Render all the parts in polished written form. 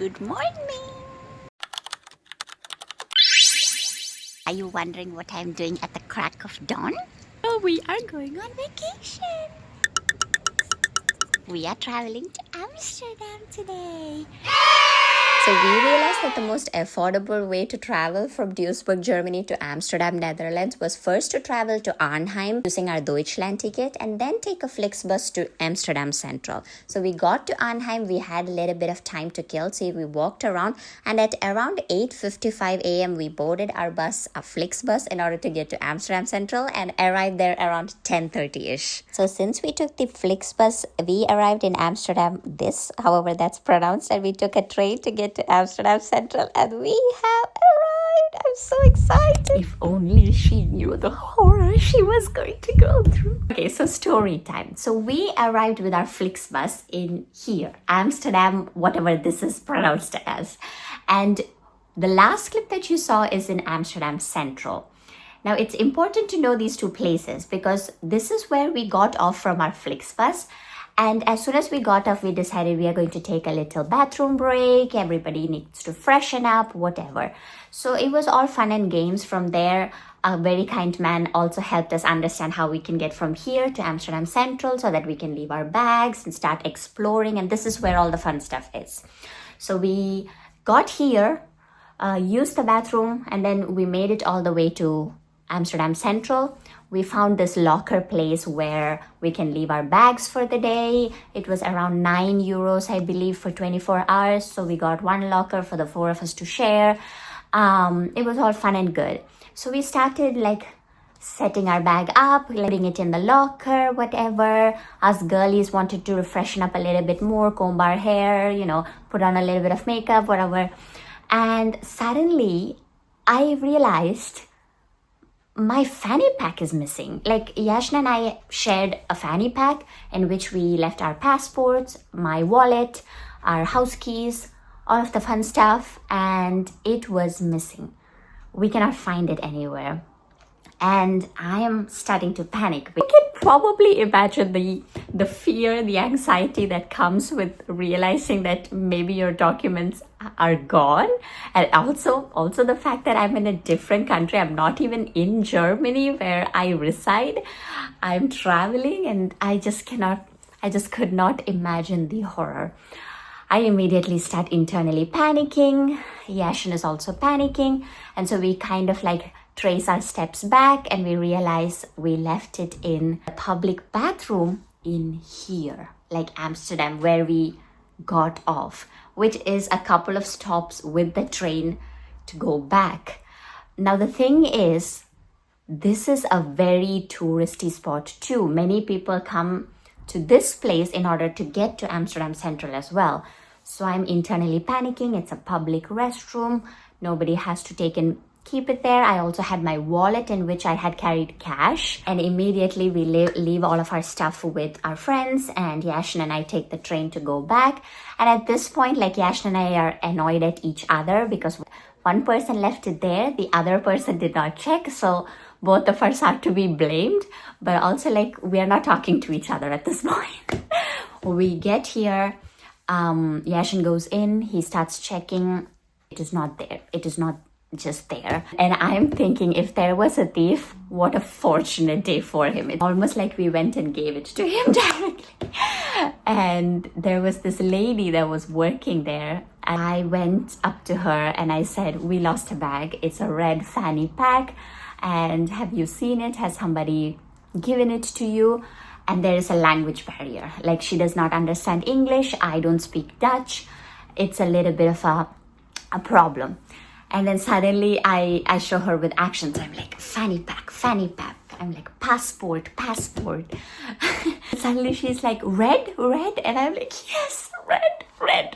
Good morning! Are you wondering what I'm doing at the crack of dawn? Oh, we are going on vacation! We are traveling to Amsterdam today. So we realized that the most affordable way to travel from Duisburg, Germany to Amsterdam, Netherlands was first to travel to Arnhem using our Deutschland ticket and then take a Flixbus to Amsterdam Central. So we got to Arnhem, we had a little bit of time to kill, so we walked around, and at around 8:55 a.m. we boarded our bus, a Flixbus, in order to get to Amsterdam Central and arrived there around 10:30ish. So since we took the Flixbus, we arrived in Amsterdam, however that's pronounced, and we took a train to get to Amsterdam Central, and we have arrived. I'm so excited. If only she knew the horror she was going to go through. Okay, so story time. So we arrived with our Flixbus in here, Amsterdam, whatever this is pronounced as. And the last clip that you saw is in Amsterdam Central. Now, it's important to know these two places because this is where we got off from our Flixbus. And as soon as we got off, we decided we are going to take a little bathroom break. Everybody needs to freshen up, whatever. So it was all fun and games. From there, a very kind man also helped us understand how we can get from here to Amsterdam Central so that we can leave our bags and start exploring. And this is where all the fun stuff is. So we got here, used the bathroom, and then we made it all the way to Amsterdam Central. We found this locker place where we can leave our bags for the day. It was around €9, I believe, for 24 hours. So we got one locker for the four of us to share. It was all fun and good. So we started setting our bag up, letting it in the locker, whatever. Us girlies wanted to freshen up a little bit more, comb our hair, put on a little bit of makeup, whatever. And suddenly I realized my fanny pack is missing. Yashna and I shared a fanny pack in which we left our passports, my wallet, our house keys, all of the fun stuff, and it was missing. We cannot find it anywhere. And I am starting to panic. You can probably imagine the fear, the anxiety that comes with realizing that maybe your documents are gone. And also the fact that I'm in a different country. I'm not even in Germany where I reside. I'm traveling and I just could not imagine the horror. I immediately start internally panicking. Yashin is also panicking. And so we kind of trace our steps back and we realize we left it in a public bathroom in here, Amsterdam, where we got off, which is a couple of stops with the train to go back. Now, the thing is, this is a very touristy spot too. Many people come to this place in order to get to Amsterdam Central as well. So I'm internally panicking. It's a public restroom. Nobody has to keep it there. I also had my wallet in which I had carried cash, and immediately we leave all of our stuff with our friends, and Yashin and I take the train to go back. And at this point, Yashin and I are annoyed at each other because one person left it there, the other person did not check, so both of us are to be blamed. But also we are not talking to each other at this point. We get here, Yashin goes in, he starts checking. It is not there. It is not just there. And I'm thinking, if there was a thief, what a fortunate day for him. It's almost like we went and gave it to him directly. And there was this lady that was working there. And I went up to her and I said, we lost a bag. It's a red fanny pack. And have you seen it? Has somebody given it to you? And there is a language barrier. She does not understand English. I don't speak Dutch. It's a little bit of a problem. And then suddenly I show her with actions. I'm like, fanny pack. I'm like, passport. Suddenly she's like, red. And I'm like, yes, red.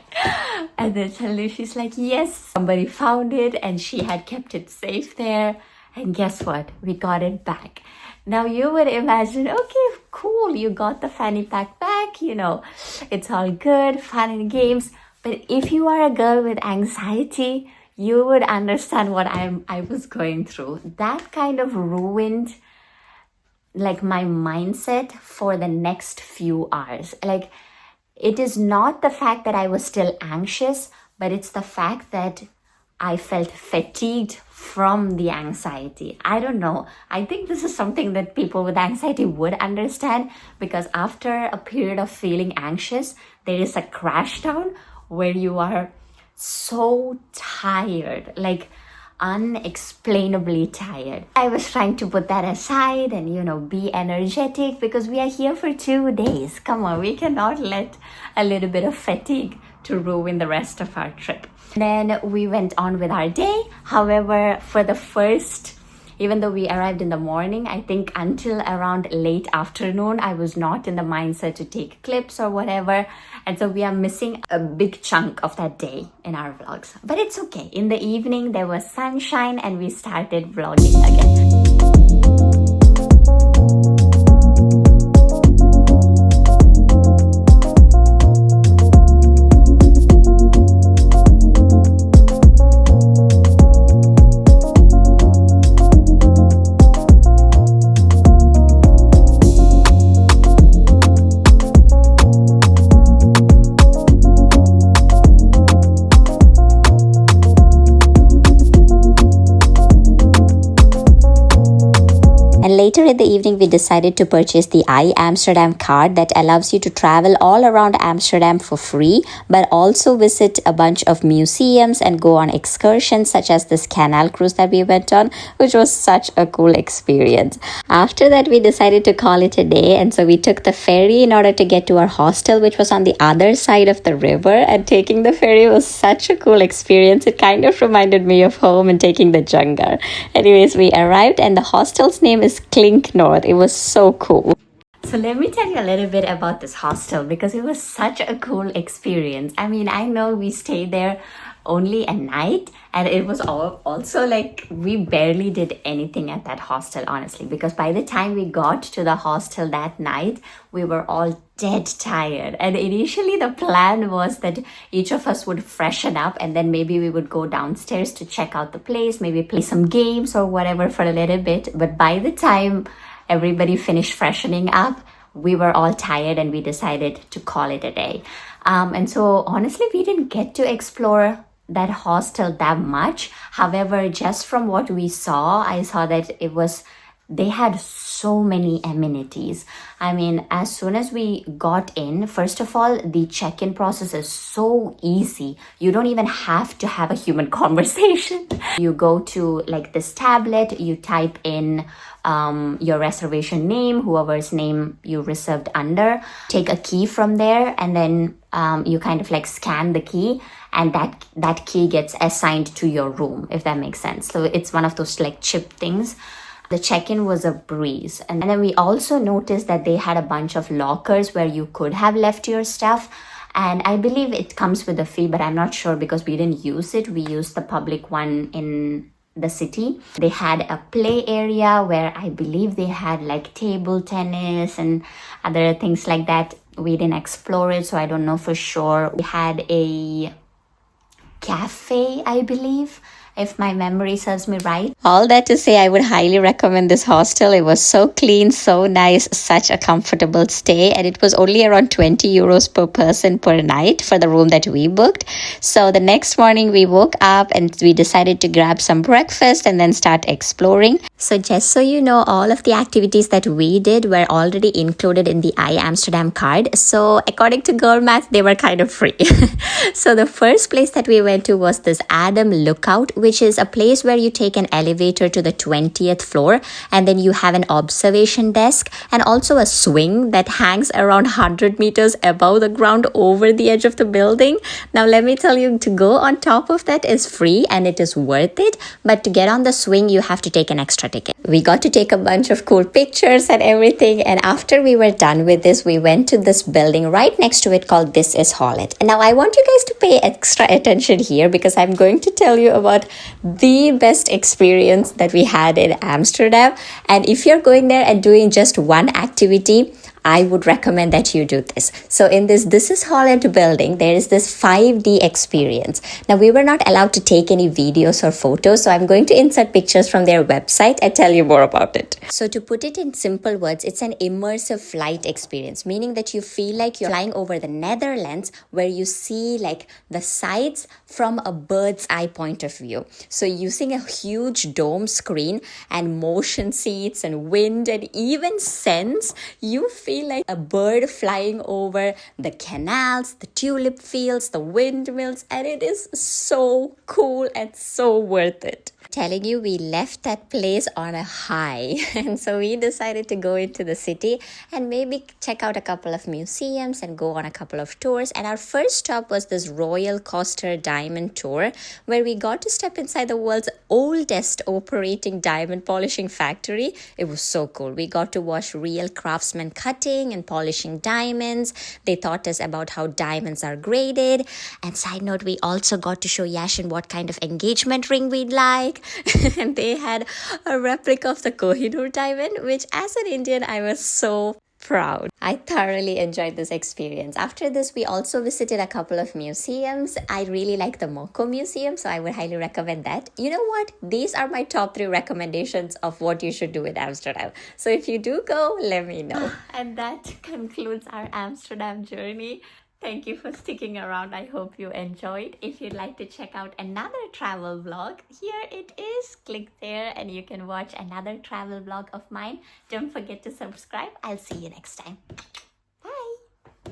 And then suddenly she's like, yes, somebody found it and she had kept it safe there. And guess what? We got it back. Now you would imagine, okay, cool, you got the fanny pack back, it's all good, fun and games. But if you are a girl with anxiety, you would understand what I was going through. That kind of ruined my mindset for the next few hours. It is not the fact that I was still anxious, but it's the fact that I felt fatigued from the anxiety. I don't know. I think this is something that people with anxiety would understand, because after a period of feeling anxious, there is a crash down where you are so tired, like unexplainably tired. I was trying to put that aside and, be energetic, because we are here for 2 days. Come on, we cannot let a little bit of fatigue to ruin the rest of our trip. Then we went on with our day. However, for the first, even though we arrived in the morning, I think until around late afternoon, I was not in the mindset to take clips or whatever. And so we are missing a big chunk of that day in our vlogs. But it's okay. In the evening, there was sunshine and we started vlogging again. And later in the evening, we decided to purchase the Amsterdam card that allows you to travel all around Amsterdam for free, but also visit a bunch of museums and go on excursions such as this canal cruise that we went on, which was such a cool experience. After that, we decided to call it a day, and so we took the ferry in order to get to our hostel, which was on the other side of the river, and taking the ferry was such a cool experience. It kind of reminded me of home and taking the jungle. Anyways, we arrived and the hostel's name is Clink North. It was so cool. So let me tell you a little bit about this hostel, because it was such a cool experience. I mean, I know we stayed there only a night, and it was also like we barely did anything at that hostel, honestly, because by the time we got to the hostel that night, we were all dead tired. And initially the plan was that each of us would freshen up and then maybe we would go downstairs to check out the place, maybe play some games or whatever for a little bit. But by the time everybody finished freshening up, we were all tired and we decided to call it a day. And so honestly, we didn't get to explore that hostel that much. However, just from what we saw, I saw that they had so many amenities. I mean, as soon as we got in, first of all, the check-in process is so easy. You don't even have to have a human conversation. You go to like this tablet, you type in your reservation name, whoever's name you reserved under, take a key from there, and then you kind of like scan the key, and that key gets assigned to your room, if that makes sense. So it's one of those like chip things. The check-in was a breeze. And then we also noticed that they had a bunch of lockers where you could have left your stuff. And I believe it comes with a fee, but I'm not sure because we didn't use it. We used the public one in the city. They had a play area where I believe they had like table tennis and other things like that. We didn't explore it, so I don't know for sure. We had a cafe, I believe, if my memory serves me right. All that to say, I would highly recommend this hostel. It was so clean, so nice, such a comfortable stay, and it was only around 20 euros per person per night for the room that we booked. So the next morning we woke up and we decided to grab some breakfast and then start exploring. So just so you know, all of the activities that we did were already included in the Amsterdam card. So according to Girl Math, they were kind of free. So the first place that we went to was this Adam Lookout, which is a place where you take an elevator to the 20th floor and then you have an observation desk and also a swing that hangs around 100 meters above the ground over the edge of the building. Now let me tell you, to go on top of that is free and it is worth it, but to get on the swing you have to take an extra ticket. We got to take a bunch of cool pictures and everything, and after we were done with this, we went to this building right next to it called This Is Holland. And now I want you guys to pay extra attention here because I'm going to tell you about the best experience that we had in Amsterdam. And if you're going there and doing just one activity, I would recommend that you do this. So in this is Holland building, there is this 5D experience. Now we were not allowed to take any videos or photos, so I'm going to insert pictures from their website and tell you more about it. So to put it in simple words, it's an immersive flight experience, meaning that you feel like you're flying over the Netherlands, where you see like the sights from a bird's eye point of view. So using a huge dome screen and motion seats and wind and even scents, you feel like a bird flying over the canals, the tulip fields, the windmills, and it is so cool and so worth it. Telling you, we left that place on a high, and so we decided to go into the city and maybe check out a couple of museums and go on a couple of tours. And our first stop was this Royal Coaster Diamond Tour, where we got to step inside the world's oldest operating diamond polishing factory. It was so cool. We got to watch real craftsmen cutting and polishing diamonds. They taught us about how diamonds are graded, and side note, we also got to show Yashin what kind of engagement ring we'd like. And they had a replica of the Kohinoor diamond, which as an Indian, I was so proud. I thoroughly enjoyed this experience. After this, we also visited a couple of museums. I really like the Moko Museum, so I would highly recommend that. You know what? These are my top 3 recommendations of what you should do in Amsterdam. So if you do go, let me know. And that concludes our Amsterdam journey. Thank you for sticking around. I hope you enjoyed. If you'd like to check out another travel vlog, here it is. Click there and you can watch another travel vlog of mine. Don't forget to subscribe. I'll see you next time.